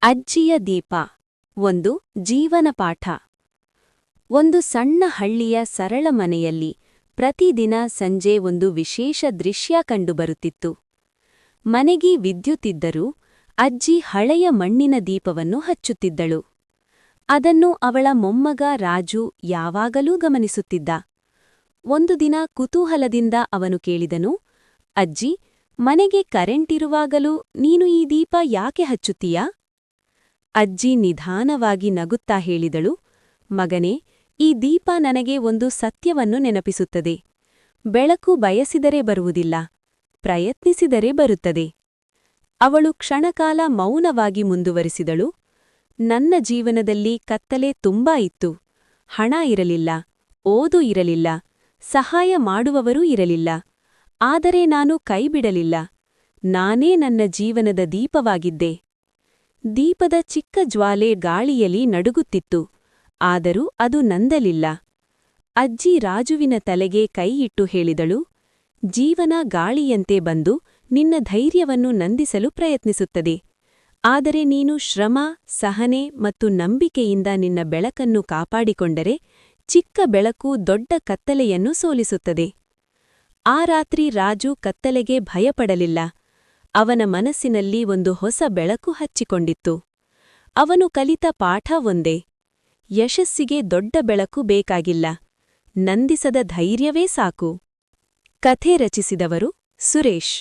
ಅಜ್ಜಿಯ ದೀಪ ಒಂದು ಜೀವನ ಪಾಠ. ಒಂದು ಸಣ್ಣ ಹಳ್ಳಿಯ ಸರಳ ಮನೆಯಲ್ಲಿ ಪ್ರತಿದಿನ ಸಂಜೆ ಒಂದು ವಿಶೇಷ ದೃಶ್ಯ ಕಂಡುಬರುತ್ತಿತ್ತು. ಮನೆಗೆ ವಿದ್ಯುತ್ತಿದ್ದರೂ ಅಜ್ಜಿ ಹಳೆಯ ಮಣ್ಣಿನ ದೀಪವನ್ನು ಹಚ್ಚುತ್ತಿದ್ದಳು. ಅದನ್ನು ಅವಳ ಮೊಮ್ಮಗ ರಾಜು ಯಾವಾಗಲೂ ಗಮನಿಸುತ್ತಿದ್ದ. ಒಂದು ದಿನ ಕುತೂಹಲದಿಂದ ಅವನು ಕೇಳಿದನು, ಅಜ್ಜಿ, ಮನೆಗೆ ಕರೆಂಟಿರುವಾಗಲೂ ನೀನು ಈ ದೀಪ ಯಾಕೆ ಹಚ್ಚುತ್ತೀಯಾ? ಅಜ್ಜಿ ನಿಧಾನವಾಗಿ ನಗುತ್ತಾ ಹೇಳಿದಳು, ಮಗನೇ, ಈ ದೀಪ ನನಗೆ ಒಂದು ಸತ್ಯವನ್ನು ನೆನಪಿಸುತ್ತದೆ. ಬೆಳಕು ಬಯಸಿದರೆ ಬರುವುದಿಲ್ಲ, ಪ್ರಯತ್ನಿಸಿದರೆ ಬರುತ್ತದೆ. ಅವಳು ಕ್ಷಣಕಾಲ ಮೌನವಾಗಿ ಮುಂದುವರಿಸಿದಳು, ನನ್ನ ಜೀವನದಲ್ಲಿ ಕತ್ತಲೆ ತುಂಬಾ ಇತ್ತು. ಹಣ ಇರಲಿಲ್ಲ, ಓದು ಇರಲಿಲ್ಲ, ಸಹಾಯ ಮಾಡುವವರೂ ಇರಲಿಲ್ಲ. ಆದರೆ ನಾನು ಕೈಬಿಡಲಿಲ್ಲ. ನಾನೇ ನನ್ನ ಜೀವನದ ದೀಪವಾಗಿದ್ದೆ. ದೀಪದ ಚಿಕ್ಕ ಜ್ವಾಲೆ ಗಾಳಿಯಲ್ಲಿ ನಡುಗುತ್ತಿತ್ತು, ಆದರೂ ಅದು ನಂದಲಿಲ್ಲ. ಅಜ್ಜಿ ರಾಜುವಿನ ತಲೆಗೆ ಕೈಯಿಟ್ಟು ಹೇಳಿದಳು, ಜೀವನ ಗಾಳಿಯಂತೆ ಬಂದು ನಿನ್ನ ಧೈರ್ಯವನ್ನು ನಂದಿಸಲು ಪ್ರಯತ್ನಿಸುತ್ತದೆ. ಆದರೆ ನೀನು ಶ್ರಮ, ಸಹನೆ ಮತ್ತು ನಂಬಿಕೆಯಿಂದ ನಿನ್ನ ಬೆಳಕನ್ನು ಕಾಪಾಡಿಕೊಂಡರೆ ಚಿಕ್ಕ ಬೆಳಕು ದೊಡ್ಡ ಕತ್ತಲೆಯನ್ನು ಸೋಲಿಸುತ್ತದೆ. ಆ ರಾತ್ರಿ ರಾಜು ಕತ್ತಲೆಗೆ ಭಯಪಡಲಿಲ್ಲ. ಅವನ ಮನಸ್ಸಿನಲ್ಲಿ ಒಂದು ಹೊಸ ಬೆಳಕು ಹಚ್ಚಿಕೊಂಡಿತ್ತು. ಅವನು ಕಲಿತ ಪಾಠ ಒಂದೇ: ಯಶಸ್ಸಿಗೆ ದೊಡ್ಡ ಬೆಳಕು ಬೇಕಾಗಿಲ್ಲ, ನಂದಿಸದ ಧೈರ್ಯವೇ ಸಾಕು. ಕಥೆ ರಚಿಸಿದವರು ಸುರೇಶ್.